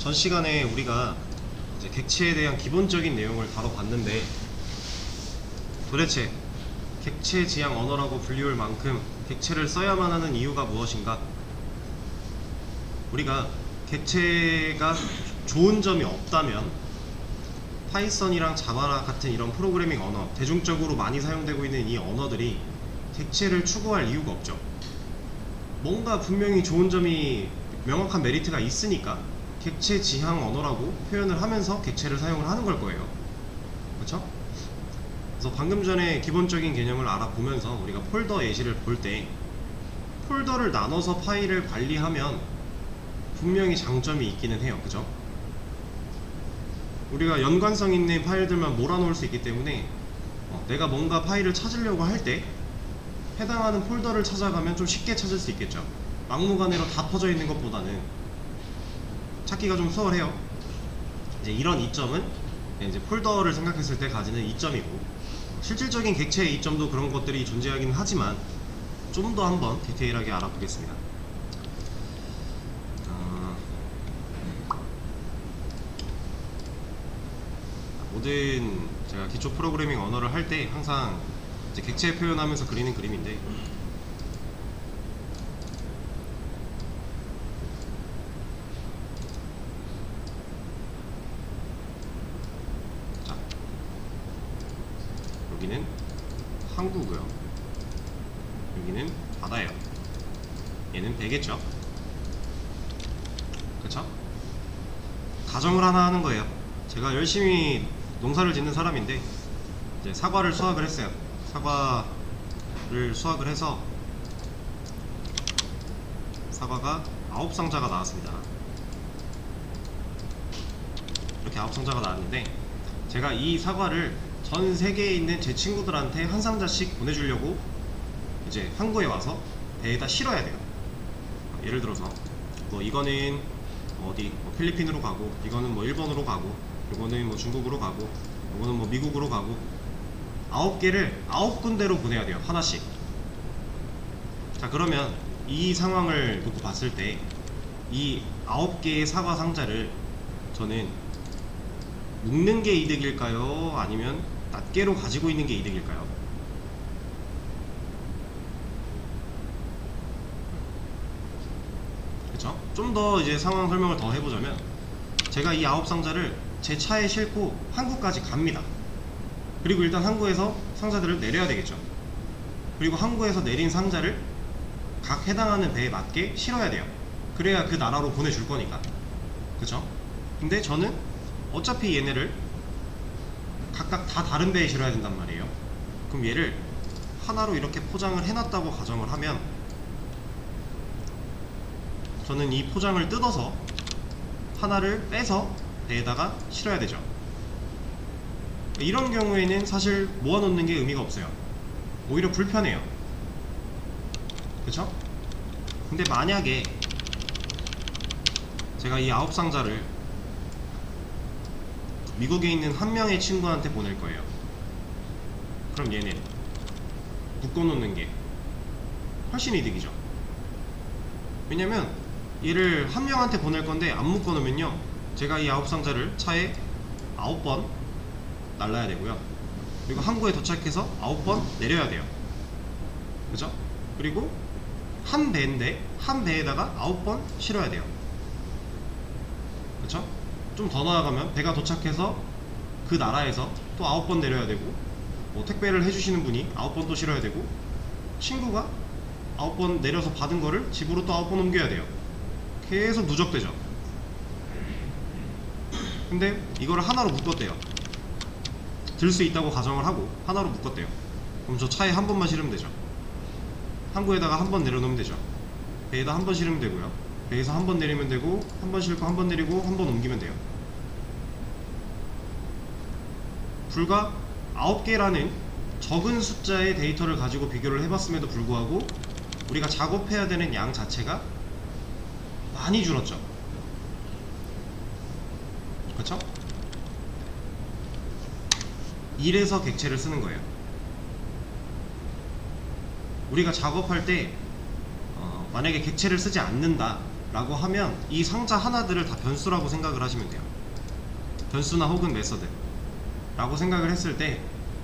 전 시간에 우리가 이제 객체에 대한 기본적인 내용을 다뤄봤는데, 도대체 객체 지향 언어라고 불리울 만큼 객체를 써야만 하는 이유가 무엇인가? 우리가 객체가 좋은 점이 없다면 파이썬이랑 자바 같은 이런 프로그래밍 언어, 대중적으로 많이 사용되고 있는 이 언어들이 객체를 추구할 이유가 없죠. 뭔가 분명히 좋은 점이, 명확한 메리트가 있으니까 객체 지향 언어라고 표현을 하면서 객체를 사용을 하는 걸 거예요. 그렇죠? 그래서 방금 전에 기본적인 개념을 알아보면서 우리가 폴더 예시를 볼 때, 폴더를 나눠서 파일을 관리하면 분명히 장점이 있기는 해요. 그죠? 우리가 연관성 있는 파일들만 몰아놓을 수 있기 때문에 내가 뭔가 파일을 찾으려고 할 때 해당하는 폴더를 찾아가면 좀 쉽게 찾을 수 있겠죠. 막무가내로 다 퍼져 있는 것보다는 찾기가 좀 수월해요. 이제 이런 이점은 이제 폴더를 생각했을 때 가지는 이점이고, 실질적인 객체의 이점도 그런 것들이 존재하긴 하지만 좀 더 한번 디테일하게 알아보겠습니다. 모든 제가 기초 프로그래밍 언어를 할 때 항상 이제 객체 표현하면서 그리는 그림인데, 자, 여기는 항구고요, 여기는 바다예요. 얘는 배겠죠. 그쵸? 가정을 하나 하는 거예요. 제가 열심히 농사를 짓는 사람인데 이제 사과를 수확을 했어요. 사과를 수확을 해서 사과가 9상자가 나왔습니다. 이렇게 9상자가 나왔는데, 제가 이 사과를 전 세계에 있는 제 친구들한테 한 상자씩 보내주려고 이제 항구에 와서 배에다 실어야 돼요. 예를 들어서 뭐 이거는 어디 뭐 필리핀으로 가고, 이거는 뭐 일본으로 가고, 이거는 뭐 중국으로 가고, 이거는 뭐 미국으로 가고, 9개를 9군데로 보내야 돼요. 하나씩. 자, 그러면 이 상황을 놓고 봤을 때 이 9개의 사과 상자를 저는 묶는 게 이득일까요? 아니면 낱개로 가지고 있는 게 이득일까요? 그쵸? 좀 더 이제 상황 설명을 더 해보자면, 제가 이 9상자를 제 차에 싣고 항구까지 갑니다. 그리고 일단 항구에서 상자들을 내려야 되겠죠. 그리고 항구에서 내린 상자를 각 해당하는 배에 맞게 실어야 돼요. 그래야 그 나라로 보내줄 거니까. 그쵸? 근데 저는 어차피 얘네를 각각 다 다른 배에 실어야 된단 말이에요. 그럼 얘를 하나로 이렇게 포장을 해놨다고 가정을 하면, 저는 이 포장을 뜯어서 하나를 빼서 배에다가 실어야 되죠. 이런 경우에는 사실 모아놓는 게 의미가 없어요. 오히려 불편해요. 그쵸? 근데 만약에 제가 이 9상자를 미국에 있는 한 명의 친구한테 보낼 거예요. 그럼 얘는 묶어놓는 게 훨씬 이득이죠. 왜냐면 얘를 한 명한테 보낼 건데 안 묶어놓으면요, 제가 이 9상자를 차에 9번 날라야 되고요, 그리고 항구에 도착해서 9번 내려야 돼요. 그죠? 그리고 한 배인데 한 배에다가 9번 실어야 돼요. 그쵸? 좀 더 나아가면 배가 도착해서 그 나라에서 또 9번 내려야 되고, 뭐 택배를 해주시는 분이 9번 또 실어야 되고, 친구가 9번 내려서 받은 거를 집으로 또 9번 옮겨야 돼요. 계속 누적되죠. 근데 이거를 하나로 묶었대요. 들 수 있다고 가정을 하고 하나로 묶었대요. 그럼 저 차에 한 번만 실으면 되죠. 항구에다가 한 번 내려놓으면 되죠. 배에다 한 번 실으면 되고요, 배에서 한 번 내리면 되고, 한 번 싣고 한 번 내리고 한 번 옮기면 돼요. 불과 9개라는 적은 숫자의 데이터를 가지고 비교를 해봤음에도 불구하고 우리가 작업해야 되는 양 자체가 많이 줄었죠. 그쵸? 이래서 객체를 쓰는 거예요. 우리가 작업할 때 만약에 객체를 쓰지 않는다, 라고 하면 이 상자 하나들을 다 변수라고 생각을 하시면 돼요. 변수나 혹은 메서드 라고 생각을 했을 때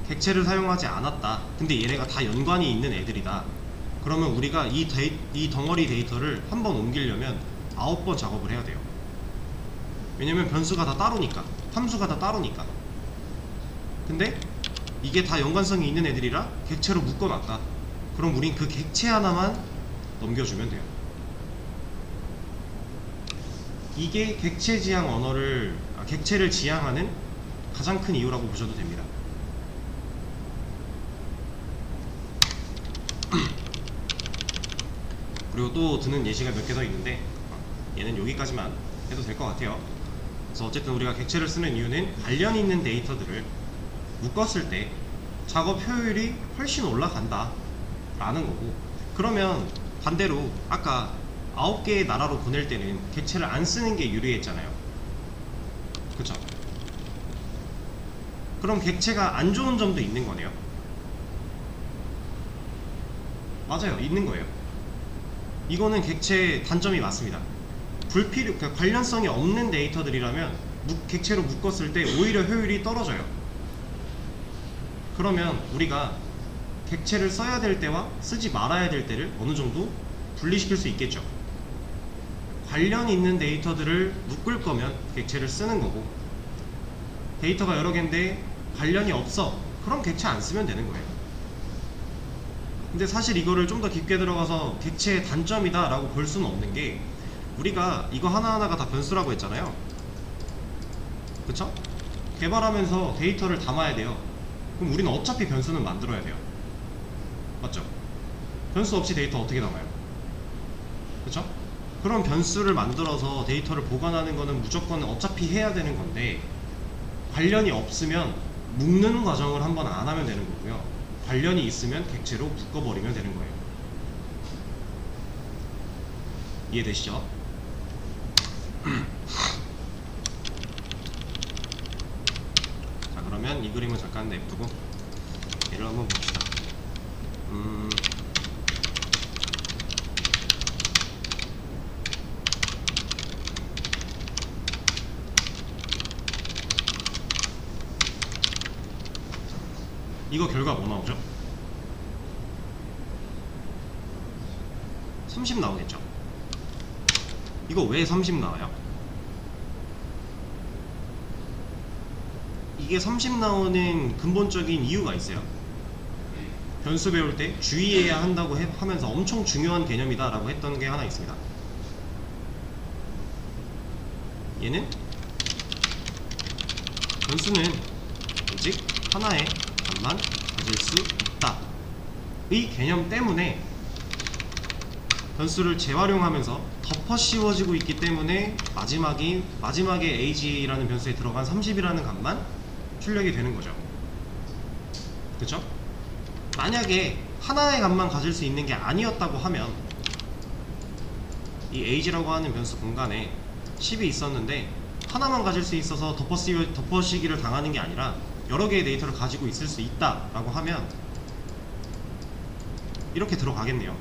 객체를 사용하지 않았다, 근데 얘네가 다 연관이 있는 애들이다, 그러면 우리가 이 덩어리 데이터를 한번 옮기려면 9번 작업을 해야 돼요. 왜냐면 변수가 다 따로니까, 함수가 다 따로니까. 근데 이게 다 연관성이 있는 애들이라 객체로 묶어놨다, 그럼 우린 그 객체 하나만 넘겨주면 돼요. 이게 객체 지향 언어를, 객체를 지향하는 가장 큰 이유라고 보셔도 됩니다. 그리고 또 드는 예시가 몇 개 더 있는데 얘는 여기까지만 해도 될 것 같아요. 그래서 어쨌든 우리가 객체를 쓰는 이유는 관련 있는 데이터들을 묶었을 때 작업 효율이 훨씬 올라간다 라는 거고, 그러면 반대로 아까 9개의 나라로 보낼 때는 객체를 안 쓰는 게 유리했잖아요. 그쵸? 그럼 객체가 안 좋은 점도 있는 거네요. 맞아요, 있는 거예요. 이거는 객체의 단점이 맞습니다. 그러니까 관련성이 없는 데이터들이라면 객체로 묶었을 때 오히려 효율이 떨어져요. 그러면 우리가 객체를 써야 될 때와 쓰지 말아야 될 때를 어느 정도 분리시킬 수 있겠죠. 관련 있는 데이터들을 묶을 거면 객체를 쓰는 거고, 데이터가 여러 개인데 관련이 없어, 그럼 객체 안 쓰면 되는 거예요. 근데 사실 이거를 좀 더 깊게 들어가서 객체의 단점이다 라고 볼 수는 없는 게, 우리가 이거 하나하나가 다 변수라고 했잖아요. 그쵸? 개발하면서 데이터를 담아야 돼요. 그럼 우리는 어차피 변수는 만들어야 돼요. 맞죠? 변수 없이 데이터 어떻게 담아요? 그쵸? 그런 변수를 만들어서 데이터를 보관하는 거는 무조건 어차피 해야 되는 건데, 관련이 없으면 묶는 과정을 한번 안 하면 되는 거고요. 관련이 있으면 객체로 묶어버리면 되는 거예요. 이해되시죠? 자, 그러면 이 그림은 잠깐 냅두고 얘를 한번 봅시다. 이거 결과 뭐 나오죠? 30 나오겠죠? 이거 왜 30 나와요? 이게 30 나오는 근본적인 이유가 있어요. 변수 배울 때 주의해야 한다고 하면서 엄청 중요한 개념이다 라고 했던 게 하나 있습니다. 얘는 변수는 오직 하나의 값만 가질 수 있다 이 개념 때문에 변수를 재활용하면서 덮어 씌워지고 있기 때문에 마지막에 ag라는 변수에 들어간 30이라는 값만 출력이 되는 거죠. 그쵸? 만약에 하나의 값만 가질 수 있는 게 아니었다고 하면 이 a라고 하는 변수 공간에 10이 있었는데 하나만 가질 수 있어서 덮어씌기를 당하는 게 아니라 여러 개의 데이터를 가지고 있을 수 있다 라고 하면 이렇게 들어가겠네요.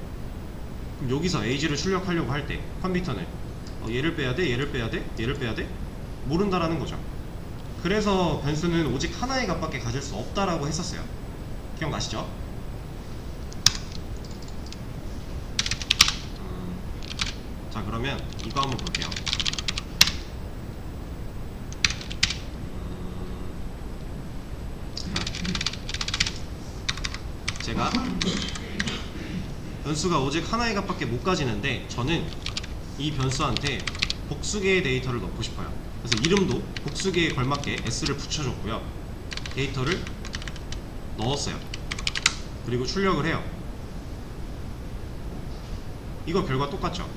그럼 여기서 a를 출력하려고 할 때 컴퓨터는 얘를 빼야 돼, 얘를 빼야 돼, 얘를 빼야 돼? 모른다라는 거죠. 그래서 변수는 오직 하나의 값밖에 가질 수 없다라고 했었어요. 기억나시죠? 자, 그러면 이거 한번 볼게요. 제가 변수가 오직 하나의 값밖에 못 가지는데 저는 이 변수한테 복수개의 데이터를 넣고 싶어요. 그래서 이름도 복수개에 걸맞게 s를 붙여줬고요. 데이터를 넣었어요. 그리고 출력을 해요. 이거 결과 똑같죠?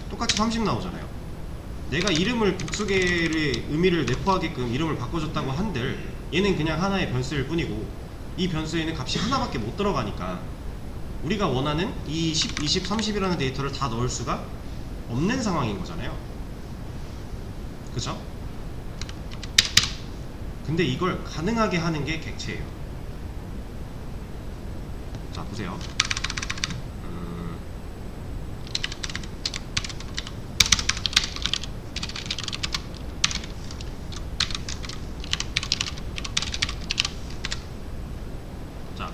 똑같이 30 나오잖아요. 내가 이름을 복수개의 의미를 내포하게끔 이름을 바꿔줬다고 한들 얘는 그냥 하나의 변수일 뿐이고 이 변수에는 값이 하나밖에 못 들어가니까 우리가 원하는 이 10, 20, 30이라는 데이터를 다 넣을 수가 없는 상황인 거잖아요. 그쵸? 근데 이걸 가능하게 하는 게 객체예요. 자, 보세요.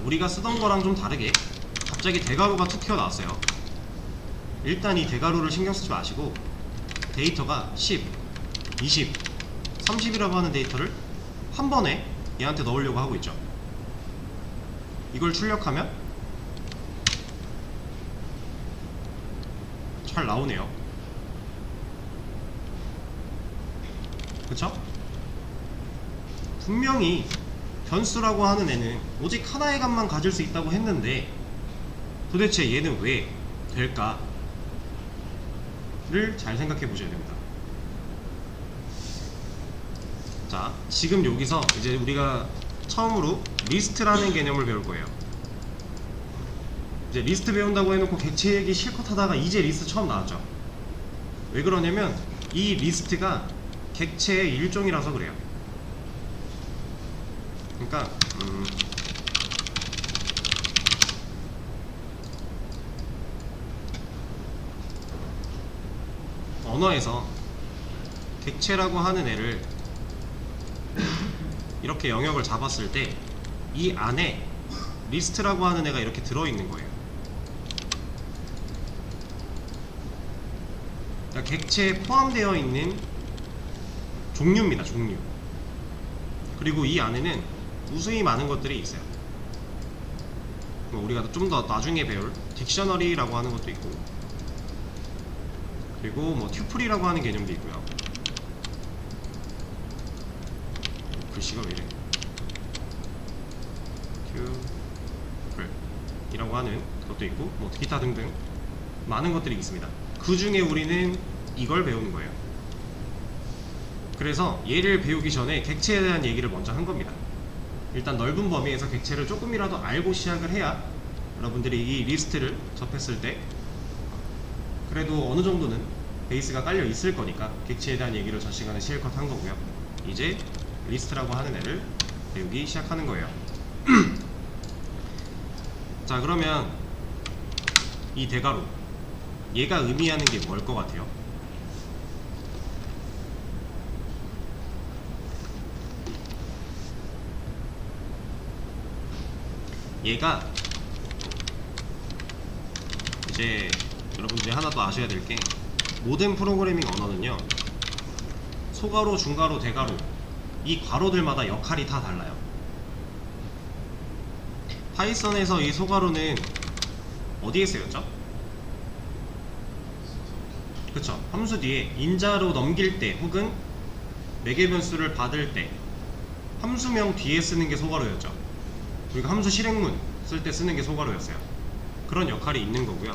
우리가 쓰던 거랑 좀 다르게 갑자기 대괄호가 툭 튀어나왔어요. 일단 이 대괄호를 신경 쓰지 마시고 데이터가 10, 20, 30이라고 하는 데이터를 한 번에 얘한테 넣으려고 하고 있죠. 이걸 출력하면 잘 나오네요. 그쵸? 분명히 변수라고 하는 애는 오직 하나의 값만 가질 수 있다고 했는데 도대체 얘는 왜 될까? 를 잘 생각해 보셔야 됩니다. 자, 지금 여기서 이제 우리가 처음으로 리스트라는 개념을 배울 거예요. 이제 리스트 배운다고 해놓고 객체 얘기 실컷 하다가 이제 리스트 처음 나왔죠. 왜 그러냐면 이 리스트가 객체의 일종이라서 그래요. 그러니까 언어에서 객체라고 하는 애를 이렇게 영역을 잡았을 때 이 안에 리스트라고 하는 애가 이렇게 들어있는 거예요. 그러니까 객체에 포함되어 있는 종류입니다. 종류. 그리고 이 안에는 무수히 많은 것들이 있어요. 우리가 좀 더 나중에 배울 딕셔너리라고 하는 것도 있고, 그리고 뭐 튜플이라고 하는 개념도 있고요. 글씨가 왜 이래? 튜플이라고 하는 것도 있고, 뭐 기타 등등 많은 것들이 있습니다. 그 중에 우리는 이걸 배우는 거예요. 그래서 얘를 배우기 전에 객체에 대한 얘기를 먼저 한 겁니다. 일단 넓은 범위에서 객체를 조금이라도 알고 시작을 해야 여러분들이 이 리스트를 접했을 때 그래도 어느 정도는 베이스가 깔려 있을 거니까 객체에 대한 얘기를 전 시간에 실컷 한 거고요. 이제 리스트라고 하는 애를 배우기 시작하는 거예요. 자, 그러면 이 대괄호 얘가 의미하는 게 뭘 것 같아요? 얘가 이제 여러분들이 하나 더 아셔야 될 게 모든 프로그래밍 언어는요 소괄호, 중괄호, 대괄호 이 괄호들마다 역할이 다 달라요. 파이썬에서 이 소괄호는 어디에 쓰였죠? 그쵸, 함수 뒤에 인자로 넘길 때 혹은 매개 변수를 받을 때 함수명 뒤에 쓰는 게 소괄호였죠. 우리가 함수 실행문 쓸 때 쓰는 게 소괄호였어요. 그런 역할이 있는 거고요.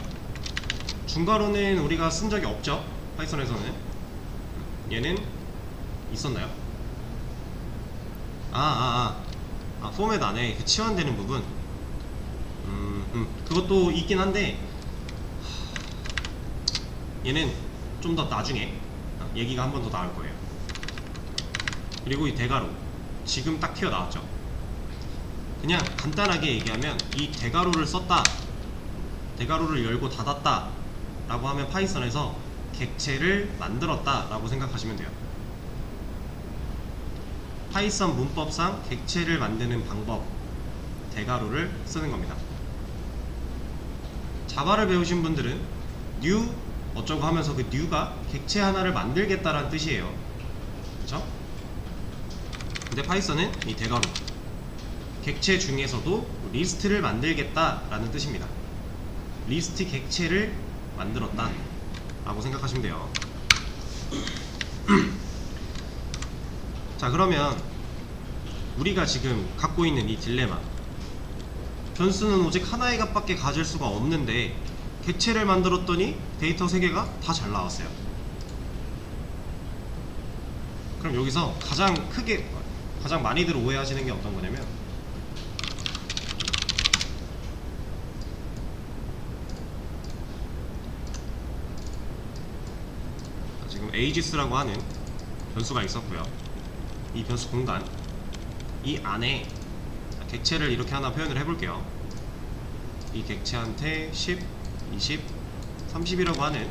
중괄호는 우리가 쓴 적이 없죠. 파이썬에서는. 얘는 있었나요? 포맷 안에 그 치환되는 부분 그것도 있긴 한데 얘는 좀 더 나중에 얘기가 한 번 더 나올 거예요. 그리고 이 대괄호 지금 딱 튀어나왔죠. 그냥 간단하게 얘기하면 이 대괄호를 썼다, 대괄호를 열고 닫았다 라고 하면 파이썬에서 객체를 만들었다 라고 생각하시면 돼요. 파이썬 문법상 객체를 만드는 방법, 대괄호를 쓰는 겁니다. 자바를 배우신 분들은 new 어쩌고 하면서 그 new가 객체 하나를 만들겠다라는 뜻이에요. 그쵸? 근데 파이썬은 이 대괄호 객체 중에서도 리스트를 만들겠다라는 뜻입니다. 리스트 객체를 만들었다 라고 생각하시면 돼요. 자, 그러면 우리가 지금 갖고 있는 이 딜레마, 변수는 오직 하나의 값밖에 가질 수가 없는데 객체를 만들었더니 데이터 3개가 다 잘 나왔어요. 그럼 여기서 가장 많이들 오해하시는 게 어떤 거냐면 지금 ages라고 하는 변수가 있었고요. 이 변수 공간 이 안에 객체를 이렇게 하나 표현을 해볼게요. 이 객체한테 10, 20, 30이라고 하는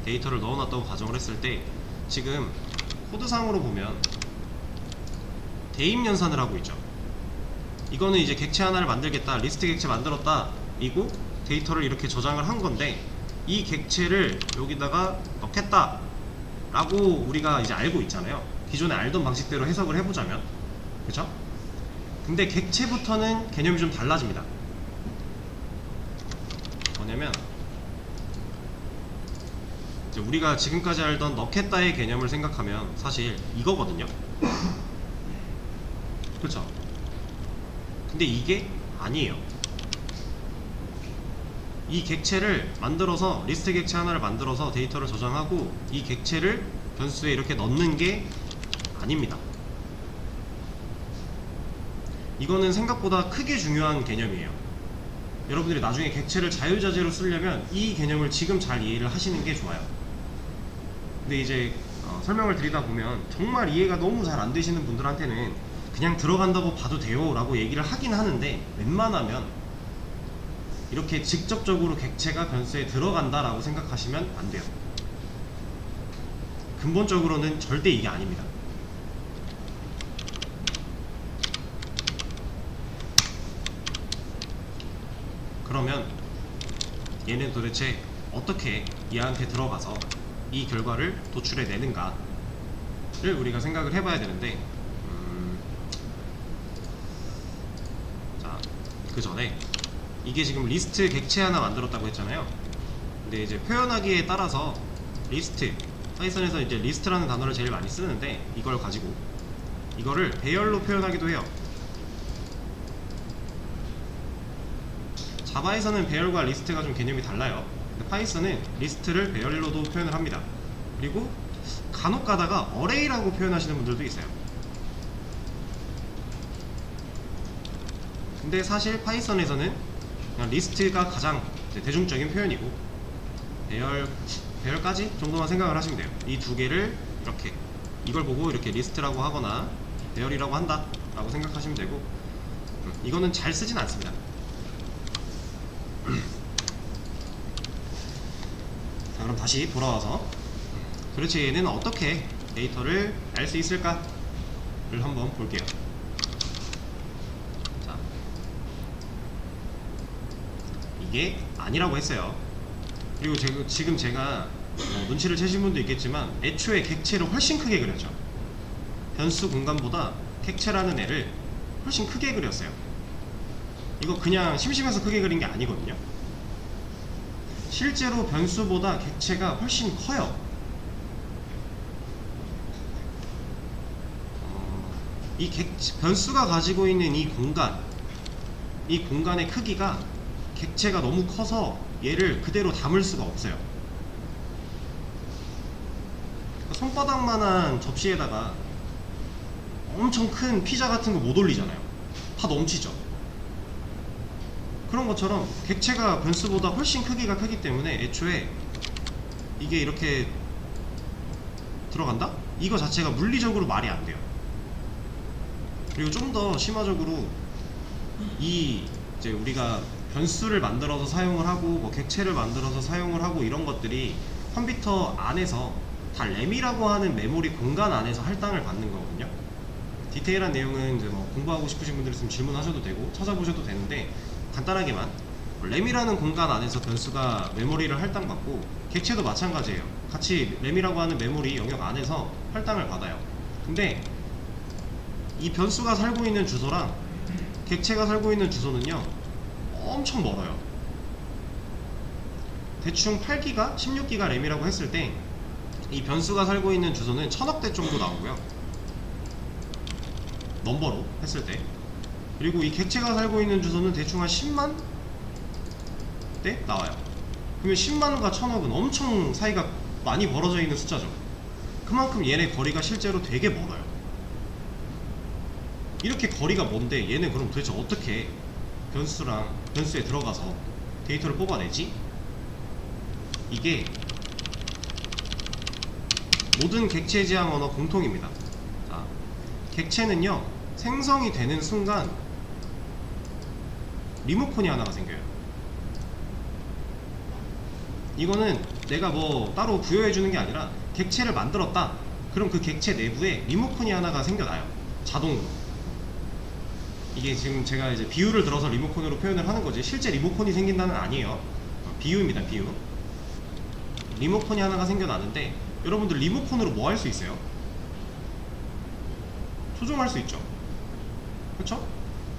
데이터를 넣어놨다고 가정을 했을 때 지금 코드상으로 보면 대입 연산을 하고 있죠. 이거는 이제 객체 하나를 만들겠다, 리스트 객체 만들었다 이고 데이터를 이렇게 저장을 한 건데, 이 객체를 여기다가 넣겠다 라고 우리가 이제 알고 있잖아요. 기존에 알던 방식대로 해석을 해보자면, 그쵸? 근데 객체부터는 개념이 좀 달라집니다. 뭐냐면 이제 우리가 지금까지 알던 넣겠다의 개념을 생각하면 사실 이거거든요. 그쵸? 근데 이게 아니에요. 이 객체를 만들어서, 리스트 객체 하나를 만들어서 데이터를 저장하고 이 객체를 변수에 이렇게 넣는 게 아닙니다. 이거는 생각보다 크게 중요한 개념이에요. 여러분들이 나중에 객체를 자유자재로 쓰려면 이 개념을 지금 잘 이해를 하시는 게 좋아요. 근데 이제 설명을 드리다 보면 정말 이해가 너무 잘 안 되시는 분들한테는 그냥 들어간다고 봐도 돼요 라고 얘기를 하긴 하는데, 웬만하면 이렇게 직접적으로 객체가 변수에 들어간다 라고 생각하시면 안 돼요. 근본적으로는 절대 이게 아닙니다. 그러면 얘는 도대체 어떻게 얘한테 들어가서 이 결과를 도출해 내는가를 우리가 생각을 해봐야 되는데, 자, 그 전에 이게 지금 리스트 객체 하나 만들었다고 했잖아요. 근데 이제 표현하기에 따라서 리스트, 파이썬에서 이제 리스트라는 단어를 제일 많이 쓰는데, 이걸 가지고 이거를 배열로 표현하기도 해요. 자바에서는 배열과 리스트가 좀 개념이 달라요. 근데 파이썬은 리스트를 배열로도 표현을 합니다. 그리고 간혹 가다가 어레이라고 표현하시는 분들도 있어요. 근데 사실 파이썬에서는 그냥 리스트가 가장 대중적인 표현이고, 배열까지 정도만 생각을 하시면 돼요. 이 두 개를 이렇게, 이걸 보고 이렇게 리스트라고 하거나 배열이라고 한다 라고 생각하시면 되고, 이거는 잘 쓰진 않습니다. 자, 그럼 다시 돌아와서 도대체 얘는 어떻게 데이터를 알 수 있을까를 한번 볼게요. 자, 이게 아니라고 했어요. 그리고 지금 제가 눈치를 채신 분도 있겠지만 애초에 객체를 훨씬 크게 그렸죠. 변수 공간보다 객체라는 애를 훨씬 크게 그렸어요. 이거 그냥 심심해서 크게 그린 게 아니거든요. 실제로 변수보다 객체가 훨씬 커요. 이 변수가 가지고 있는 이 공간의 크기가 객체가 너무 커서 얘를 그대로 담을 수가 없어요. 손바닥만한 접시에다가 엄청 큰 피자 같은 거 못 올리잖아요. 다 넘치죠. 그런 것처럼 객체가 변수보다 훨씬 크기가 크기 때문에 애초에 이게 이렇게 들어간다? 이거 자체가 물리적으로 말이 안 돼요. 그리고 좀 더 심화적으로 이제 우리가 변수를 만들어서 사용을 하고 뭐 객체를 만들어서 사용을 하고 이런 것들이 컴퓨터 안에서 다 램이라고 하는 메모리 공간 안에서 할당을 받는 거거든요. 디테일한 내용은 이제 뭐 공부하고 싶으신 분들 있으면 질문하셔도 되고 찾아보셔도 되는데, 간단하게만 램이라는 공간 안에서 변수가 메모리를 할당받고, 객체도 마찬가지예요. 같이 램이라고 하는 메모리 영역 안에서 할당을 받아요. 근데 이 변수가 살고 있는 주소랑 객체가 살고 있는 주소는요 엄청 멀어요. 대충 8기가, 16기가 램이라고 했을 때 이 변수가 살고 있는 주소는 1000억대 정도 나오고요, 넘버로 했을 때. 그리고 이 객체가 살고 있는 주소는 대충 한 10만 대 나와요. 그러면 10만과 1000억은 엄청 사이가 많이 벌어져 있는 숫자죠. 그만큼 얘네 거리가 실제로 되게 멀어요. 이렇게 거리가 먼데 얘는 그럼 도대체 어떻게 변수에 들어가서 데이터를 뽑아내지? 이게 모든 객체 지향 언어 공통입니다. 자, 객체는요 생성이 되는 순간 리모컨이 하나가 생겨요. 이거는 내가 뭐 따로 부여해주는 게 아니라 객체를 만들었다, 그럼 그 객체 내부에 리모컨이 하나가 생겨나요. 자동으로. 이게 지금 제가 이제 비유를 들어서 리모컨으로 표현을 하는 거지 실제 리모컨이 생긴다는 아니에요. 비유입니다. 비유. 리모컨이 하나가 생겨나는데 여러분들 리모컨으로 뭐 할 수 있어요? 조종할 수 있죠. 그렇죠?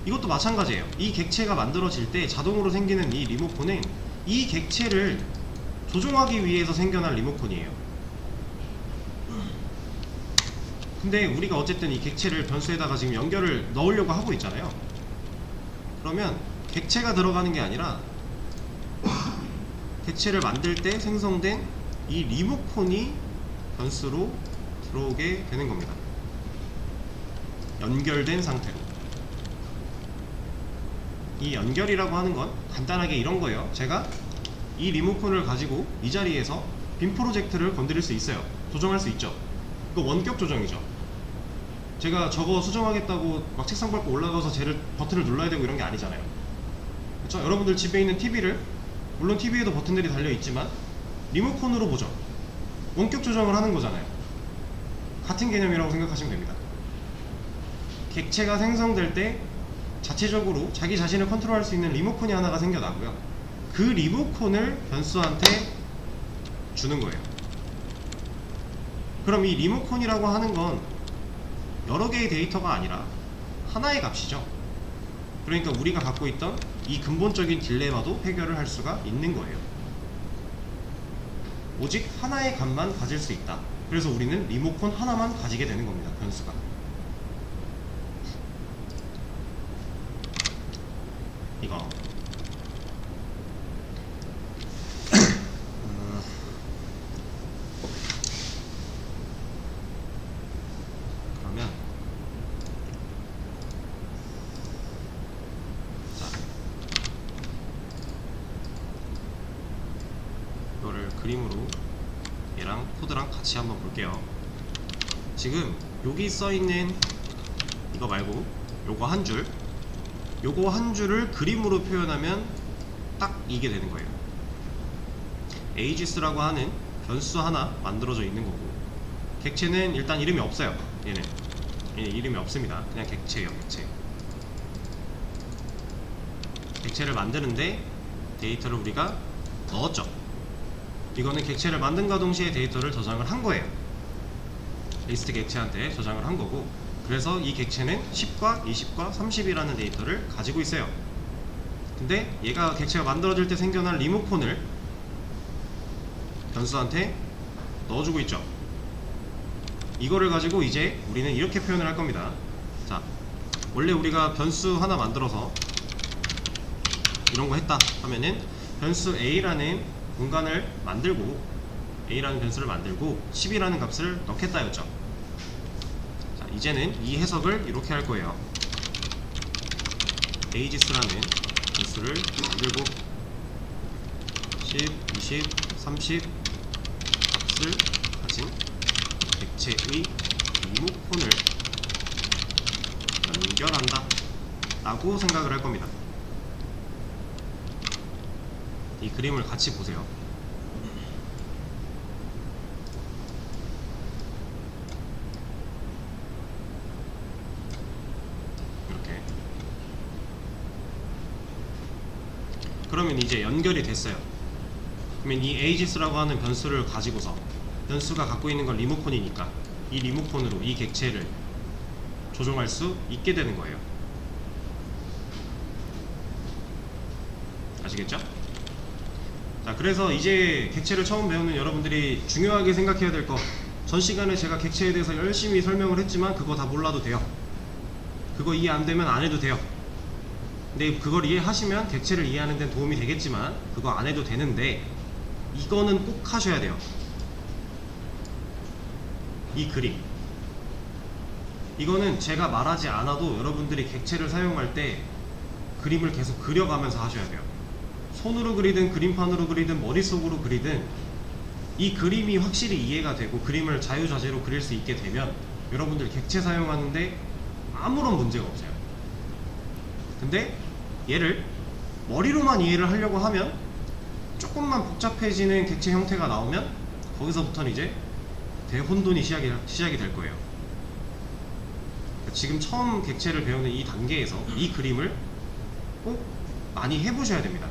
이것도 마찬가지예요. 이 객체가 만들어질 때 자동으로 생기는 이 리모컨은 이 객체를 조종하기 위해서 생겨난 리모컨이에요. 근데 우리가 어쨌든 이 객체를 변수에다가 지금 연결을 넣으려고 하고 있잖아요. 그러면 객체가 들어가는 게 아니라 객체를 만들 때 생성된 이 리모컨이 변수로 들어오게 되는 겁니다. 연결된 상태로. 이 연결이라고 하는 건 간단하게 이런 거예요. 제가 이 리모컨을 가지고 이 자리에서 빔 프로젝트를 건드릴 수 있어요. 조정할 수 있죠. 이거 원격 조정이죠. 제가 저거 수정하겠다고 막 책상 밟고 올라가서 쟤를 버튼을 눌러야 되고 이런 게 아니잖아요. 그렇죠? 여러분들 집에 있는 TV를 물론 TV에도 버튼들이 달려있지만 리모컨으로 보죠. 원격 조정을 하는 거잖아요. 같은 개념이라고 생각하시면 됩니다. 객체가 생성될 때 자체적으로 자기 자신을 컨트롤할 수 있는 리모컨이 하나가 생겨나고요. 그 리모컨을 변수한테 주는 거예요. 그럼 이 리모컨이라고 하는 건 여러 개의 데이터가 아니라 하나의 값이죠. 그러니까 우리가 갖고 있던 이 근본적인 딜레마도 해결을 할 수가 있는 거예요. 오직 하나의 값만 가질 수 있다. 그래서 우리는 리모컨 하나만 가지게 되는 겁니다. 변수가. 이거 그러면 자 이거를 그림으로 얘랑 코드랑 같이 한번 볼게요. 지금 여기 써있는 이거 말고 요거 한 줄, 요거 한 줄을 그림으로 표현하면 딱 이게 되는 거예요. ages라고 하는 변수 하나 만들어져 있는 거고, 객체는 일단 이름이 없어요. 얘는 이름이 없습니다. 그냥 객체예요. 객체를 만드는데 데이터를 우리가 넣었죠. 이거는 객체를 만든과 동시에 데이터를 저장을 한 거예요. 리스트 객체한테 저장을 한 거고, 그래서 이 객체는 10과 20과 30이라는 데이터를 가지고 있어요. 근데 얘가 객체가 만들어질 때 생겨난 리모컨을 변수한테 넣어주고 있죠. 이거를 가지고 이제 우리는 이렇게 표현을 할 겁니다. 자, 원래 우리가 변수 하나 만들어서 이런 거 했다 하면은 변수 a라는 공간을 만들고 a라는 변수를 만들고 10이라는 값을 넣겠다였죠. 자, 이제는 이 해석을 이렇게 할 거예요. ages라는 변수를 만들고 10, 20, 30 값을 가진 객체의 리모컨을 연결한다 라고 생각을 할 겁니다. 이 그림을 같이 보세요. 이렇게. 그러면 이제 연결이 됐어요. 그러면 이 ages라고 하는 변수를 가지고서, 변수가 갖고 있는 건 리모컨이니까 이 리모컨으로 이 객체를 조종할 수 있게 되는 거예요. 아시겠죠? 자, 그래서 이제 객체를 처음 배우는 여러분들이 중요하게 생각해야 될 거, 전 시간에 제가 객체에 대해서 열심히 설명을 했지만 그거 다 몰라도 돼요. 그거 이해 안 되면 안 해도 돼요. 근데 그걸 이해하시면 객체를 이해하는 데는 도움이 되겠지만 그거 안 해도 되는데, 이거는 꼭 하셔야 돼요. 이 그림, 이거는 제가 말하지 않아도 여러분들이 객체를 사용할 때 그림을 계속 그려가면서 하셔야 돼요. 손으로 그리든 그림판으로 그리든 머릿속으로 그리든 이 그림이 확실히 이해가 되고 그림을 자유자재로 그릴 수 있게 되면 여러분들 객체 사용하는데 아무런 문제가 없어요. 근데 얘를 머리로만 이해를 하려고 하면 조금만 복잡해지는 객체 형태가 나오면 거기서부터는 이제 대혼돈이 시작이 될 거예요. 지금 처음 객체를 배우는 이 단계에서 이 그림을 꼭 많이 해보셔야 됩니다.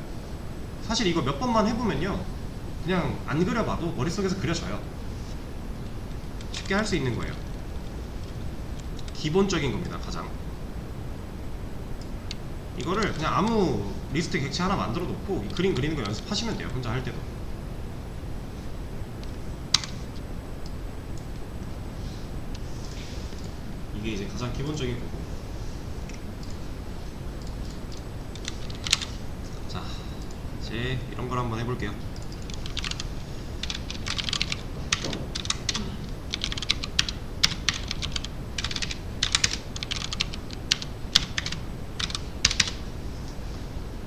사실 이거 몇 번만 해보면요, 그냥 안 그려봐도 머릿속에서 그려져요. 쉽게 할 수 있는 거예요. 기본적인 겁니다. 가장 이거를 그냥 아무 리스트 객체 하나 만들어 놓고 이 그림 그리는 거 연습하시면 돼요. 혼자 할 때도. 이게 이제 가장 기본적인 거고. 자, 이제 이런 걸 한번 해볼게요.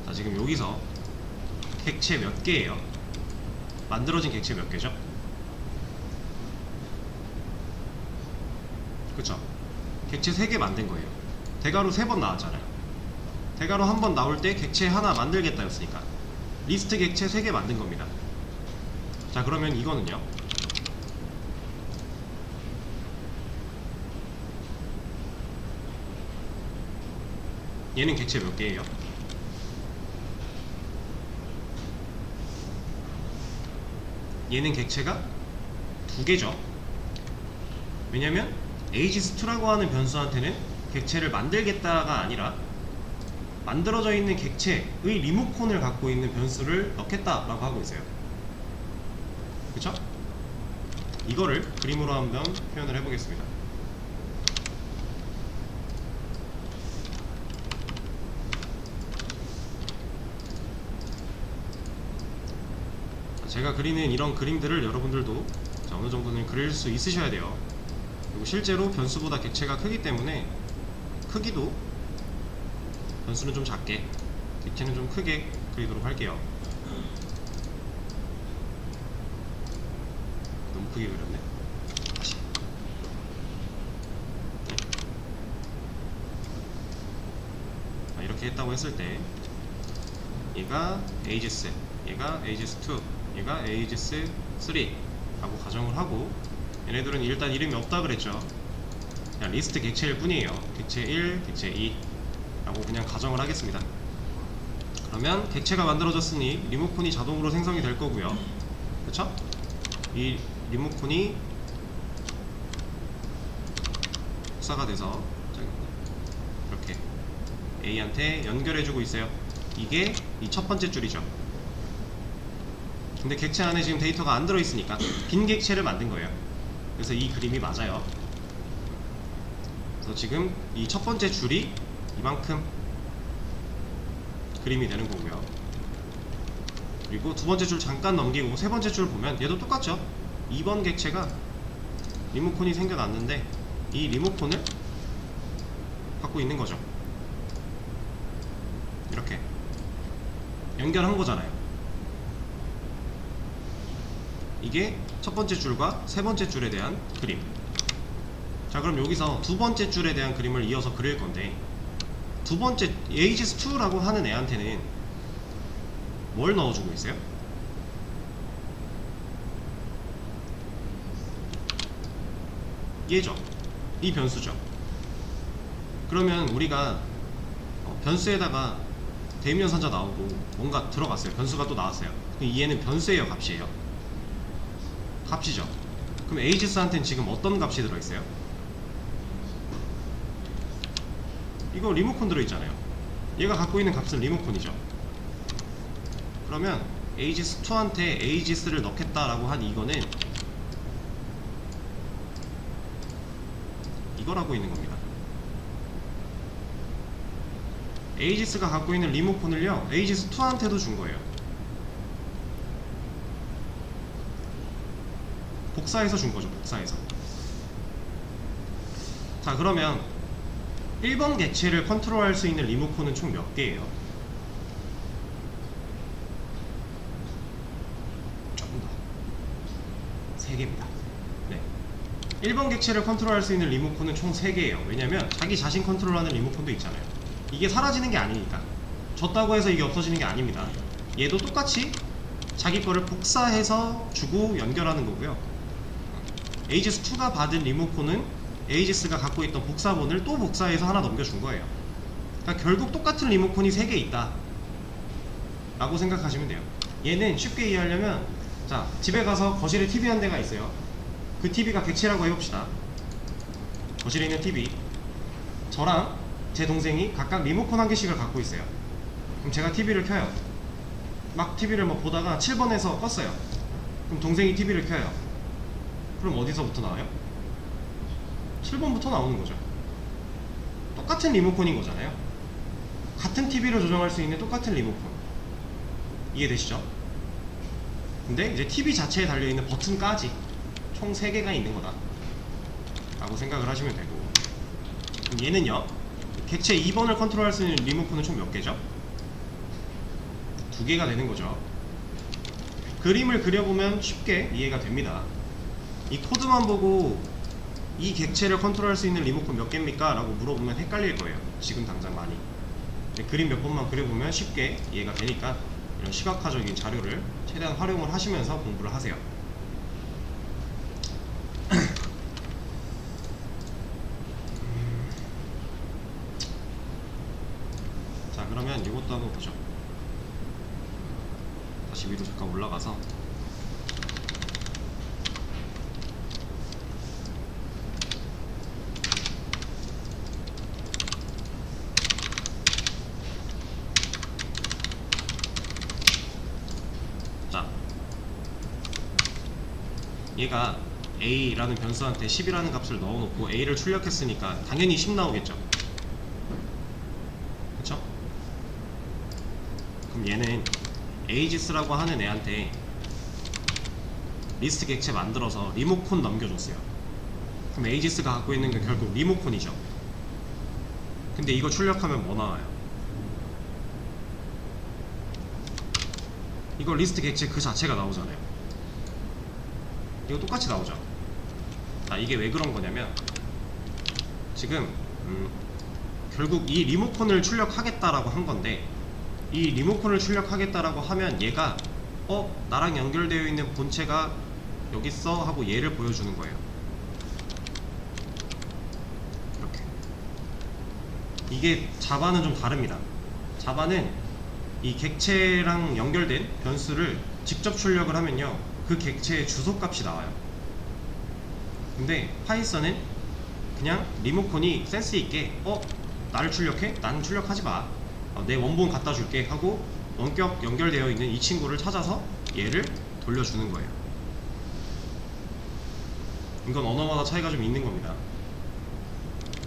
자, 지금 여기서 객체 몇 개예요? 만들어진 객체 몇 개죠? 그쵸? 객체 3개 만든 거예요. 대괄호 3번 나왔잖아요. 대괄호 1번 나올 때 객체 하나 만들겠다 였으니까 리스트 객체 3개 만든 겁니다. 자, 그러면 이거는요, 얘는 객체 몇 개예요? 얘는 객체가 2개죠. 왜냐면 ages2라고 하는 변수한테는 객체를 만들겠다가 아니라 만들어져 있는 객체의 리모컨을 갖고 있는 변수를 넣겠다라고 하고 있어요. 그쵸? 이거를 그림으로 한번 표현을 해보겠습니다. 제가 그리는 이런 그림들을 여러분들도 어느 정도는 그릴 수 있으셔야 돼요. 그리고 실제로 변수보다 객체가 크기 때문에 크기도 변수는 좀 작게, 객체는 좀 크게 그리도록 할게요. 너무 크게 그렸네. 다시. 네. 이렇게 했다고 했을 때 얘가 ages, 얘가 ages2, 얘가 ages3 라고 가정을 하고, 얘네들은 일단 이름이 없다 그랬죠. 그냥 리스트 객체일 뿐이에요. 객체 1, 객체 2 라고 그냥 가정을 하겠습니다. 그러면 객체가 만들어졌으니 리모컨이 자동으로 생성이 될 거고요. 그쵸? 이 리모컨이 복사가 돼서 이렇게 A한테 연결해주고 있어요. 이게 이 첫 번째 줄이죠. 근데 객체 안에 지금 데이터가 안 들어있으니까 빈 객체를 만든 거예요. 그래서 이 그림이 맞아요. 그래서 지금 이 첫 번째 줄이 이만큼 그림이 되는 거고요. 그리고 두 번째 줄 잠깐 넘기고 세 번째 줄 보면 얘도 똑같죠. 2번 객체가 리모컨이 생겨났는데 이 리모컨을 갖고 있는 거죠. 이렇게 연결한 거잖아요. 이게 첫 번째 줄과 세 번째 줄에 대한 그림. 자, 그럼 여기서 두 번째 줄에 대한 그림을 이어서 그릴 건데, 두 번째 ages2라고 하는 애한테는 뭘 넣어주고 있어요? 얘죠. 이 변수죠. 그러면 우리가 변수에다가 대입연산자 나오고 뭔가 들어갔어요. 변수가 또 나왔어요. 그럼 얘는 변수예요, 값이에요? 값이죠. 그럼 ages한테는 지금 어떤 값이 들어있어요? 이거 리모컨 들어있잖아요. 얘가 갖고 있는 값은 리모컨이죠. 그러면 ages2한테 ages를 넣겠다라고 한 이거는 이거라고 있는 겁니다. ages가 갖고 있는 리모컨을요, ages2한테도 준 거예요. 복사해서 준 거죠. 복사해서. 자, 그러면 1번 객체를 컨트롤할 수 있는 리모컨은 총 몇 개예요? 조금 더. 3개입니다. 네. 1번 객체를 컨트롤할 수 있는 리모컨은 총 3개예요. 왜냐면 자기 자신 컨트롤하는 리모컨도 있잖아요. 이게 사라지는 게 아니니까. 줬다고 해서 이게 없어지는 게 아닙니다. 얘도 똑같이 자기 거를 복사해서 주고 연결하는 거고요. ages2가 받은 리모컨은 에이지스가 갖고 있던 복사본을 또 복사해서 하나 넘겨준 거예요. 그러니까 결국 똑같은 리모컨이 3개 있다 라고 생각하시면 돼요. 얘는 쉽게 이해하려면, 자, 집에 가서 거실에 TV 한 대가 있어요. 그 TV가 객체라고 해봅시다. 거실에 있는 TV, 저랑 제 동생이 각각 리모컨 한 개씩을 갖고 있어요. 그럼 제가 TV를 켜요. 막 TV를 막 보다가 7번에서 껐어요. 그럼 동생이 TV를 켜요. 그럼 어디서부터 나와요? 7번부터 나오는 거죠. 똑같은 리모컨인 거잖아요. 같은 TV를 조정할 수 있는 똑같은 리모컨. 이해되시죠? 근데 이제 TV 자체에 달려있는 버튼까지 총 3개가 있는 거다 라고 생각을 하시면 되고, 그럼 얘는요, 객체 2번을 컨트롤할 수 있는 리모컨은 총 몇 개죠? 2개가 되는 거죠. 그림을 그려보면 쉽게 이해가 됩니다. 이 코드만 보고 이 객체를 컨트롤할 수 있는 리모컨 몇 개입니까? 라고 물어보면 헷갈릴 거예요. 지금 당장 많이. 근데 그림 몇 번만 그려보면 쉽게 이해가 되니까 이런 시각화적인 자료를 최대한 활용을 하시면서 공부를 하세요. 자, 그러면 이것도 한번 보죠. 다시 위로 잠깐 올라가서, 자, 얘가 a라는 변수한테 10이라는 값을 넣어놓고 a를 출력했으니까 당연히 10 나오겠죠. 그쵸? 그럼 얘는 에이지스라고 하는 애한테 리스트 객체 만들어서 리모컨 넘겨줬어요. 그럼 에이지스가 갖고 있는 게 결국 리모컨이죠. 근데 이거 출력하면 뭐 나와요? 이거 리스트 객체 그 자체가 나오잖아요. 이거 똑같이 나오죠. 자, 이게 왜 그런 거냐면, 지금 결국 이 리모컨을 출력하겠다라고 한 건데, 이 리모컨을 출력하겠다라고 하면 얘가 나랑 연결되어 있는 본체가 여기 있어 하고 얘를 보여주는 거예요. 이렇게. 이게 자바는 좀 다릅니다. 자바는 이 객체랑 연결된 변수를 직접 출력을 하면요, 그 객체의 주소값이 나와요. 근데 파이썬은 그냥 리모컨이 센스 있게 나를 출력해? 나는 출력하지 마. 내 원본 갖다 줄게 하고 원격 연결되어 있는 이 친구를 찾아서 얘를 돌려주는 거예요. 이건 언어마다 차이가 좀 있는 겁니다.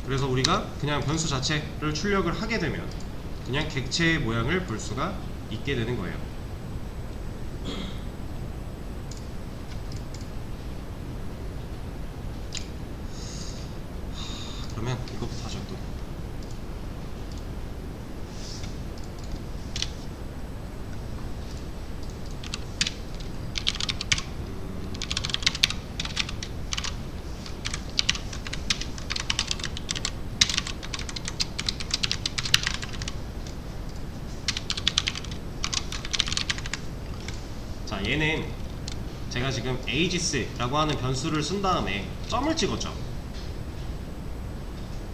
그래서 우리가 그냥 변수 자체를 출력을 하게 되면 그냥 객체의 모양을 볼 수가 있게 되는 거예요. 그러면 이것부터 하죠. 또 자, 얘는 제가 지금 ages라고 하는 변수를 쓴 다음에 점을 찍었죠.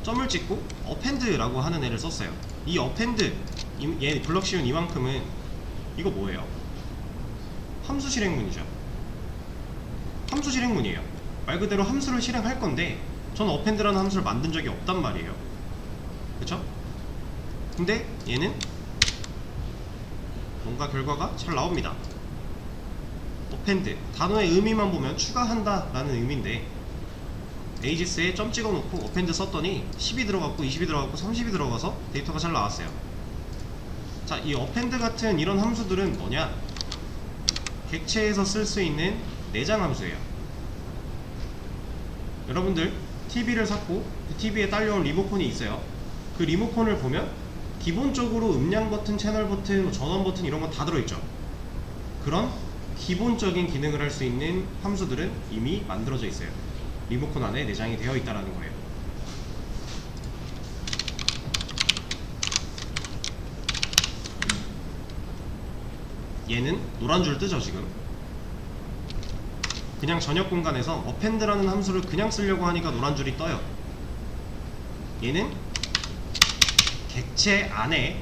점을 찍고 append라고 하는 애를 썼어요. 이 append, 얘 블럭 씌운 이만큼은 이거 뭐예요? 함수 실행문이죠. 함수 실행문이에요. 말 그대로 함수를 실행할 건데 저는 append라는 함수를 만든 적이 없단 말이에요. 그쵸? 근데 얘는 뭔가 결과가 잘 나옵니다. append, 단어의 의미만 보면 추가한다 라는 의미인데, 에이지스에 점 찍어놓고 append 썼더니 10이 들어갔고 20이 들어갔고 30이 들어가서 데이터가 잘 나왔어요. 자, 이 append 같은 이런 함수들은 뭐냐? 객체에서 쓸 수 있는 내장 함수예요. 여러분들 TV를 샀고 그 TV에 딸려온 리모컨이 있어요. 그 리모컨을 보면 기본적으로 음량 버튼, 채널 버튼, 전원 버튼 이런 거 다 들어있죠. 그런 기본적인 기능을 할 수 있는 함수들은 이미 만들어져 있어요. 리모컨 안에 내장이 되어 있다는 거예요. 얘는 노란 줄 뜨죠 지금. 그냥 전역 공간에서 append라는 함수를 그냥 쓰려고 하니까 노란 줄이 떠요. 얘는 객체 안에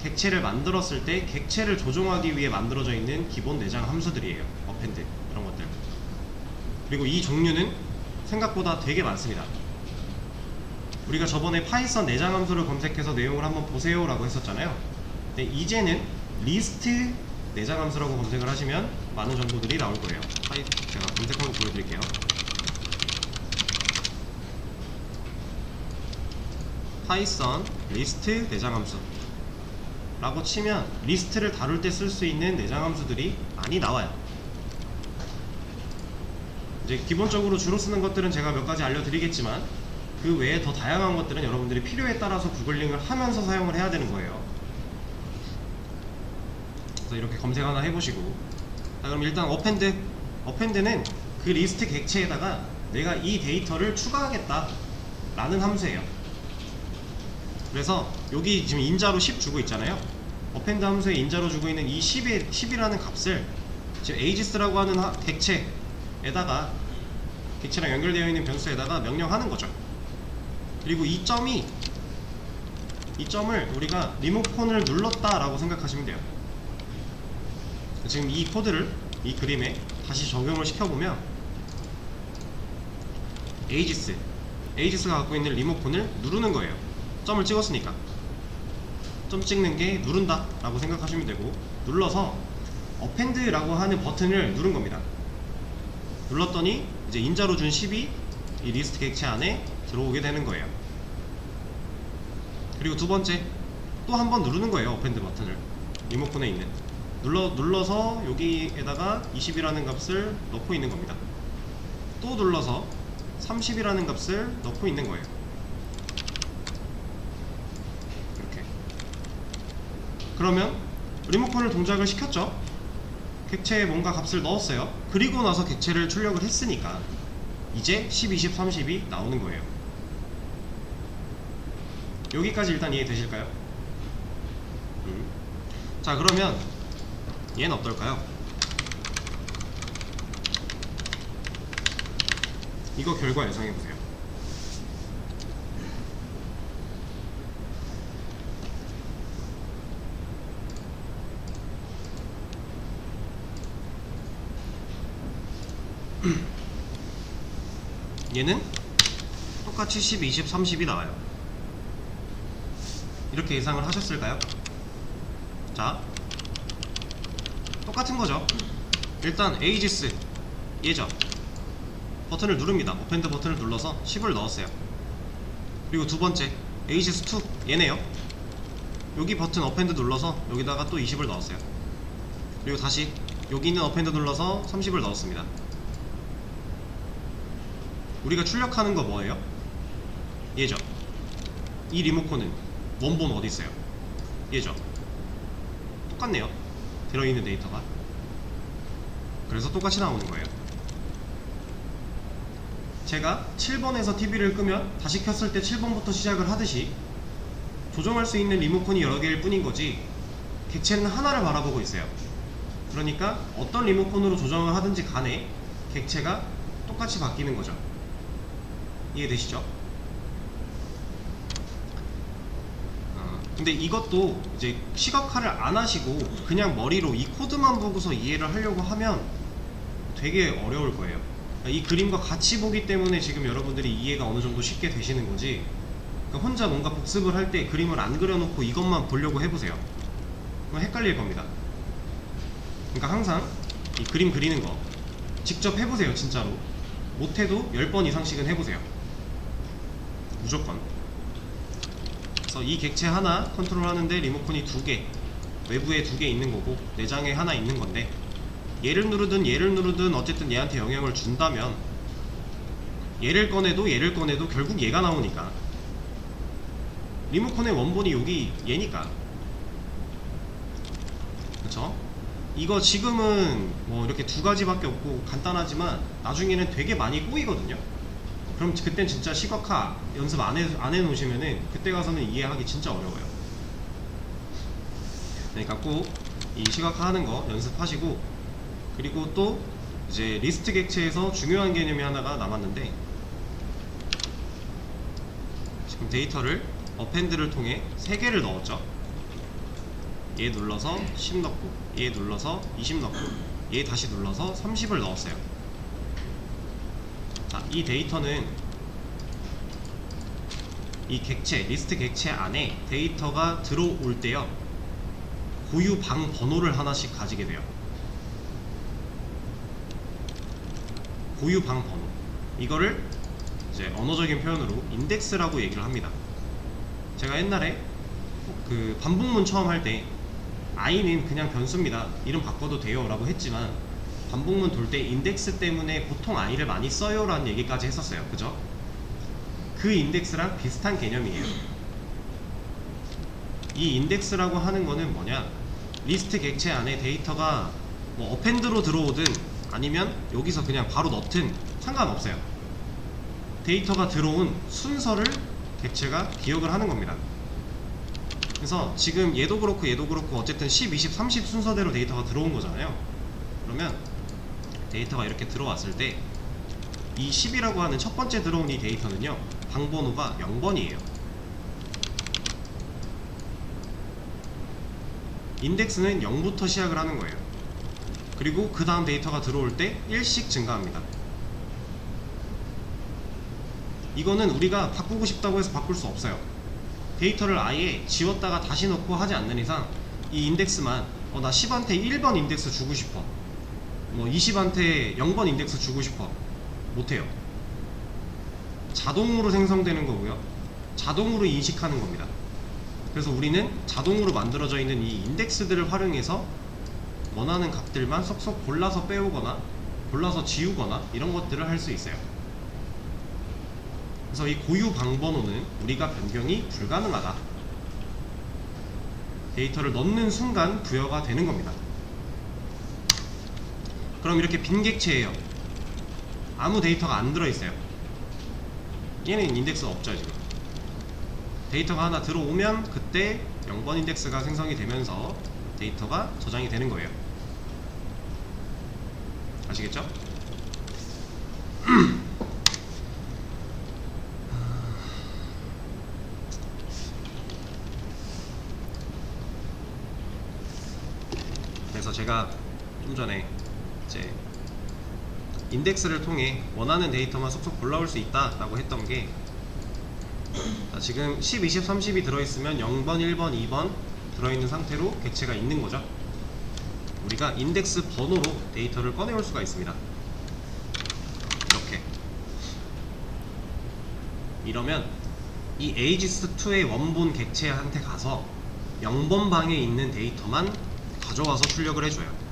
객체를 만들었을 때 객체를 조종하기 위해 만들어져 있는 기본 내장 함수들이에요. append 이런 것들. 그리고 이 종류는 생각보다 되게 많습니다. 우리가 저번에 파이썬 내장 함수를 검색해서 내용을 한번 보세요 라고 했었잖아요. 근데 이제는 리스트 내장 함수라고 검색을 하시면 많은 정보들이 나올 거예요. 제가 검색한 거 보여드릴게요. 파이썬 리스트 내장 함수 라고 치면 리스트를 다룰 때 쓸 수 있는 내장 함수들이 많이 나와요. 이제 기본적으로 주로 쓰는 것들은 제가 몇 가지 알려드리겠지만 그 외에 더 다양한 것들은 여러분들이 필요에 따라서 구글링을 하면서 사용을 해야 되는 거예요. 그래서 이렇게 검색 하나 해보시고, 자, 그럼 일단 append는 그 리스트 객체에다가 내가 이 데이터를 추가하겠다 라는 함수예요. 그래서 여기 지금 인자로 10 주고 있잖아요. append 함수에 인자로 주고 있는 이 10이라는 값을 지금 ages라고 하는 객체에다가 객체랑 연결되어 있는 변수에다가 명령하는 거죠. 그리고 이 점을 우리가 리모컨을 눌렀다 라고 생각하시면 돼요. 지금 이 코드를 이 그림에 다시 적용을 시켜보면 ages가 갖고 있는 리모컨을 누르는 거예요. 점을 찍었으니까 점 찍는 게 누른다 라고 생각하시면 되고, 눌러서 append 라고 하는 버튼을 누른 겁니다. 눌렀더니 이제 인자로 준 10이 이 리스트 객체 안에 들어오게 되는 거예요. 그리고 두 번째, 또 한 번 누르는 거예요. append 버튼을 리모컨에 있는 눌러서 여기에다가 20이라는 값을 넣고 있는 겁니다. 또 눌러서 30이라는 값을 넣고 있는 거예요. 이렇게. 그러면 리모컨을 동작을 시켰죠. 객체에 뭔가 값을 넣었어요. 그리고 나서 객체를 출력을 했으니까 이제 10, 20, 30이 나오는 거예요. 여기까지 일단 이해되실까요? 자, 그러면 얘는 어떨까요? 이거 결과 예상해보세요. 얘는 똑같이 10, 20, 30이 나와요. 이렇게 예상을 하셨을까요? 자, 똑같은 거죠. 일단 ages 얘죠. 버튼을 누릅니다. append 버튼을 눌러서 10을 넣었어요. 그리고 두 번째 ages2 얘네요. 여기 버튼 append 눌러서 여기다가 또 20을 넣었어요. 그리고 다시 여기 있는 append 눌러서 30을 넣었습니다. 우리가 출력하는 거 뭐예요? 얘죠. 이 리모컨은 원본 어디 있어요? 얘죠. 똑같네요. 들어있는 데이터가. 그래서 똑같이 나오는 거예요. 제가 7번에서 TV를 끄면 다시 켰을 때 7번부터 시작을 하듯이 조정할 수 있는 리모컨이 여러 개일 뿐인 거지 객체는 하나를 바라보고 있어요. 그러니까 어떤 리모컨으로 조정을 하든지 간에 객체가 똑같이 바뀌는 거죠. 이해되시죠? 근데 이것도 이제 시각화를 안 하시고 그냥 머리로 이 코드만 보고서 이해를 하려고 하면 되게 어려울 거예요. 이 그림과 같이 보기 때문에 지금 여러분들이 이해가 어느 정도 쉽게 되시는 거지, 그러니까 혼자 뭔가 복습을 할 때 그림을 안 그려놓고 이것만 보려고 해보세요. 그럼 헷갈릴 겁니다. 그러니까 항상 이 그림 그리는 거 직접 해보세요. 진짜로 못해도 10번 이상씩은 해보세요. 무조건. 그래서 이 객체 하나 컨트롤 하는데 리모컨이 2개, 외부에 2개 있는 거고 내장에 하나 있는 건데, 얘를 누르든 어쨌든 얘한테 영향을 준다면 얘를 꺼내도 결국 얘가 나오니까, 리모컨의 원본이 여기 얘니까. 그쵸? 이거 지금은 뭐 이렇게 2가지밖에 없고 간단하지만 나중에는 되게 많이 꼬이거든요. 그럼 그땐 진짜 시각화 연습 안 해놓으시면은 그때 가서는 이해하기 진짜 어려워요. 그러니까 꼭 이 시각화 하는 거 연습하시고, 그리고 또 이제 리스트 객체에서 중요한 개념이 하나가 남았는데, 지금 데이터를 어펜드를 통해 3개를 넣었죠. 얘 눌러서 10 넣고, 얘 눌러서 20 넣고, 얘 다시 눌러서 30을 넣었어요. 자, 이 데이터는 이 객체, 리스트 객체 안에 데이터가 들어올 때요, 고유 방 번호를 하나씩 가지게 돼요. 고유 방 번호, 이거를 이제 언어적인 표현으로 인덱스라고 얘기를 합니다. 제가 옛날에 그 반복문 처음 할 때 i는 그냥 변수입니다, 이름 바꿔도 돼요 라고 했지만, 반복문 돌 때 인덱스 때문에 보통 i를 많이 써요 라는 얘기까지 했었어요. 그죠? 그 인덱스랑 비슷한 개념이에요. 이 인덱스라고 하는 거는 뭐냐, 리스트 객체 안에 데이터가 뭐 어펜드로 들어오든 아니면 여기서 그냥 바로 넣든 상관없어요. 데이터가 들어온 순서를 객체가 기억을 하는 겁니다. 그래서 지금 얘도 그렇고 얘도 그렇고 어쨌든 10, 20, 30 순서대로 데이터가 들어온 거잖아요. 그러면 데이터가 이렇게 들어왔을 때 이 10이라고 하는 첫 번째 들어온 이 데이터는요, 방번호가 0번이에요. 인덱스는 0부터 시작을 하는 거예요. 그리고 그 다음 데이터가 들어올 때 1씩 증가합니다. 이거는 우리가 바꾸고 싶다고 해서 바꿀 수 없어요. 데이터를 아예 지웠다가 다시 넣고 하지 않는 이상 이 인덱스만 나 10한테 1번 인덱스 주고 싶어, 뭐 20한테 0번 인덱스 주고 싶어, 못해요. 자동으로 생성되는 거고요, 자동으로 인식하는 겁니다. 그래서 우리는 자동으로 만들어져 있는 이 인덱스들을 활용해서 원하는 값들만 쏙쏙 골라서 빼오거나 골라서 지우거나 이런 것들을 할 수 있어요. 그래서 이 고유 방번호는 우리가 변경이 불가능하다, 데이터를 넣는 순간 부여가 되는 겁니다. 그럼 이렇게 빈 객체예요. 아무 데이터가 안 들어있어요. 얘는 인덱스가 없죠. 지금 데이터가 하나 들어오면 그때 0번 인덱스가 생성이 되면서 데이터가 저장이 되는 거예요. 아시겠죠? 그래서 제가 좀 전에 이제 인덱스를 통해 원하는 데이터만 쏙쏙 골라올 수 있다 라고 했던 게, 지금 10, 20, 30이 들어있으면 0번, 1번, 2번 들어있는 상태로 객체가 있는 거죠. 우리가 인덱스 번호로 데이터를 꺼내올 수가 있습니다. 이렇게. 이러면 이 에이지스2의 원본 객체한테 가서 0번 방에 있는 데이터만 가져와서 출력을 해줘요.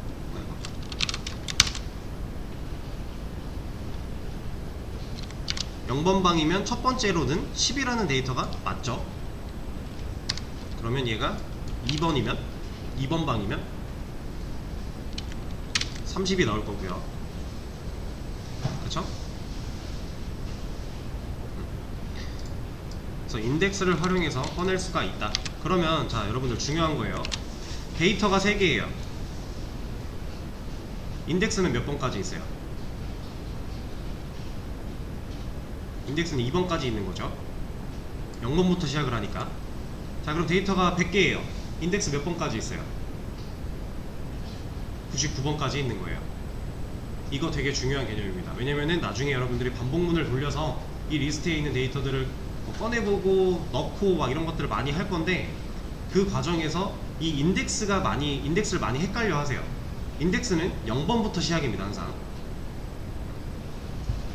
0번 방이면 첫 번째로는 10이라는 데이터가 맞죠? 그러면 얘가 2번이면 2번 방이면 30이 나올 거고요. 그쵸? 그래서 인덱스를 활용해서 꺼낼 수가 있다. 그러면 자, 여러분들 중요한 거예요. 데이터가 3개예요. 인덱스는 몇 번까지 있어요? 인덱스는 2번까지 있는 거죠. 0번부터 시작을 하니까. 자, 그럼 데이터가 100개예요. 인덱스 몇 번까지 있어요? 99번까지 있는 거예요. 이거 되게 중요한 개념입니다. 왜냐면은 나중에 여러분들이 반복문을 돌려서 이 리스트에 있는 데이터들을 꺼내보고 넣고 막 이런 것들을 많이 할 건데, 그 과정에서 이 인덱스를 많이 헷갈려 하세요. 인덱스는 0번부터 시작입니다, 항상.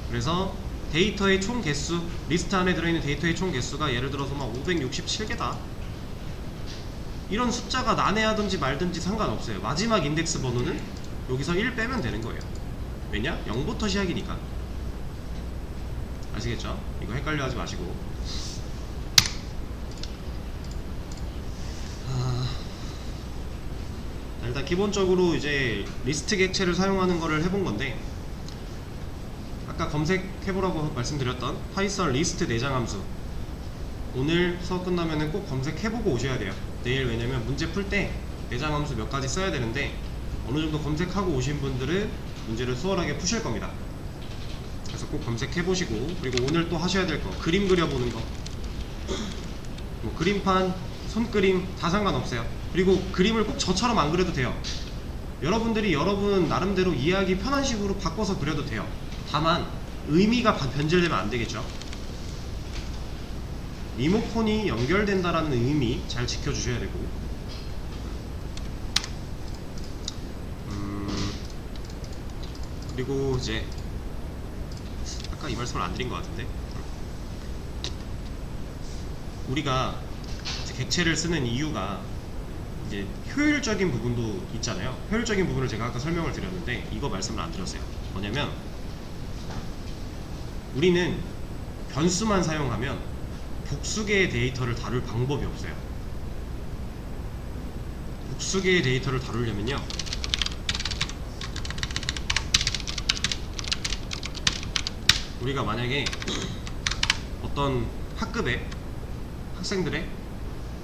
그래서 데이터의 총 개수, 리스트 안에 들어있는 데이터의 총 개수가 예를 들어서 막 567개다, 이런 숫자가 난해하든지 말든지 상관없어요. 마지막 인덱스 번호는 여기서 1 빼면 되는 거예요. 왜냐? 0부터 시작이니까. 아시겠죠? 이거 헷갈려 하지 마시고. 일단 기본적으로 이제 리스트 객체를 사용하는 거를 해본 건데, 아까 검색해보라고 말씀드렸던 파이썬 리스트 내장 함수, 오늘 수업 끝나면은 꼭 검색해보고 오셔야 돼요. 내일, 왜냐면 문제 풀 때 내장 함수 몇 가지 써야 되는데, 어느 정도 검색하고 오신 분들은 문제를 수월하게 푸실 겁니다. 그래서 꼭 검색해 보시고, 그리고 오늘 또 하셔야 될 거, 그림 그려보는 거. 뭐 그림판, 손그림 다 상관없어요. 그리고 그림을 꼭 저처럼 안 그려도 돼요. 여러분들이 여러분 나름대로 이해하기 편한 식으로 바꿔서 그려도 돼요. 다만 의미가 변질되면 안 되겠죠. 리모컨이 연결된다라는 의미 잘 지켜주셔야 되고, 그리고 이제 아까 이 말씀을 안 드린 것 같은데, 우리가 이제 객체를 쓰는 이유가 이제 효율적인 부분도 있잖아요. 효율적인 부분을 제가 아까 설명을 드렸는데 이거 말씀을 안 드렸어요. 뭐냐면 우리는 변수만 사용하면 복수개의 데이터를 다룰 방법이 없어요. 복수개의 데이터를 다루려면요, 우리가 만약에 어떤 학급에 학생들의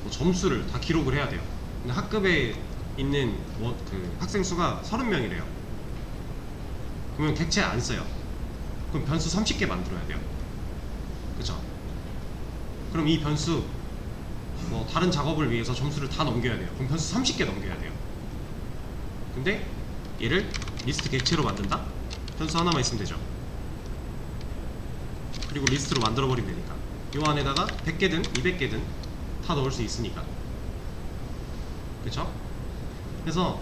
뭐 점수를 다 기록을 해야 돼요. 근데 학급에 있는 그 학생 수가 30명이래요. 그러면 객체 안 써요. 그럼 변수 30개 만들어야 돼요. 그쵸? 그럼 이 변수 뭐 다른 작업을 위해서 점수를 다 넘겨야 돼요. 그럼 변수 30개 넘겨야 돼요. 근데 얘를 리스트 객체로 만든다? 변수 하나만 있으면 되죠. 그리고 리스트로 만들어 버리면 되니까 요 안에다가 100개든 200개든 다 넣을 수 있으니까. 그쵸? 그래서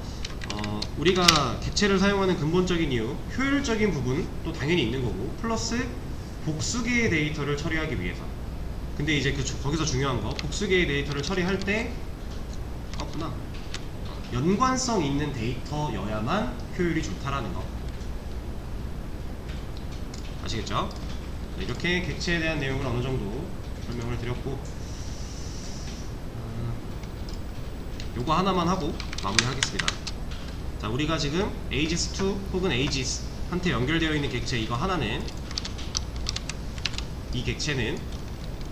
우리가 객체를 사용하는 근본적인 이유, 효율적인 부분도 당연히 있는 거고, 플러스 복수개의 데이터를 처리하기 위해서. 근데 이제 거기서 중요한 거, 복수개의 데이터를 처리할 때 연관성 있는 데이터여야만 효율이 좋다라는 거 아시겠죠? 이렇게 객체에 대한 내용을 어느 정도 설명을 드렸고, 요거 하나만 하고 마무리하겠습니다. 자, 우리가 지금 aegis2 혹은 aegis 한테 연결되어 있는 객체 이거 하나는, 이 객체는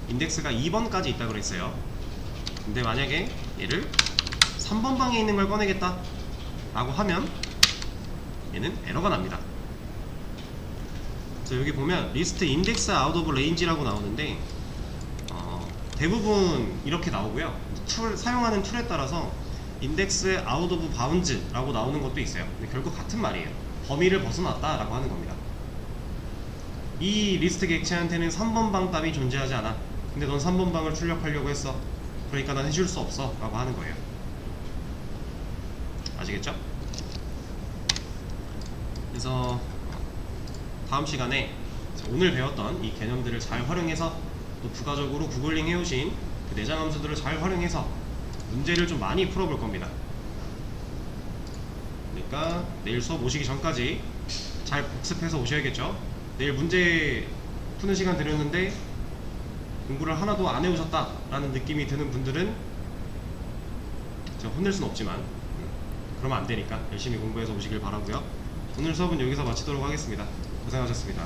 인덱스가 2번까지 있다고 그랬어요. 근데 만약에 얘를 3번 방에 있는 걸 꺼내겠다 라고 하면 얘는 에러가 납니다. 자, 여기 보면 리스트 인덱스 아웃 오브 레인지라고 나오는데 대부분 이렇게 나오고요. 사용하는 툴에 따라서 인덱스 아웃 오브 바운즈 라고 나오는 것도 있어요. 근데 결국 같은 말이에요. 범위를 벗어났다 라고 하는 겁니다. 이 리스트 객체한테는 3번 방 값이 존재하지 않아. 근데 넌 3번 방을 출력하려고 했어. 그러니까 난 해줄 수 없어 라고 하는 거예요. 아시겠죠? 그래서 다음 시간에 오늘 배웠던 이 개념들을 잘 활용해서, 또 부가적으로 구글링 해오신 그 내장 함수들을 잘 활용해서 문제를 좀 많이 풀어볼 겁니다. 그러니까 내일 수업 오시기 전까지 잘 복습해서 오셔야겠죠. 내일 문제 푸는 시간 드렸는데 공부를 하나도 안 해오셨다 라는 느낌이 드는 분들은 제가 혼낼 수는 없지만 그러면 안 되니까 열심히 공부해서 오시길 바라고요. 오늘 수업은 여기서 마치도록 하겠습니다. 고생하셨습니다.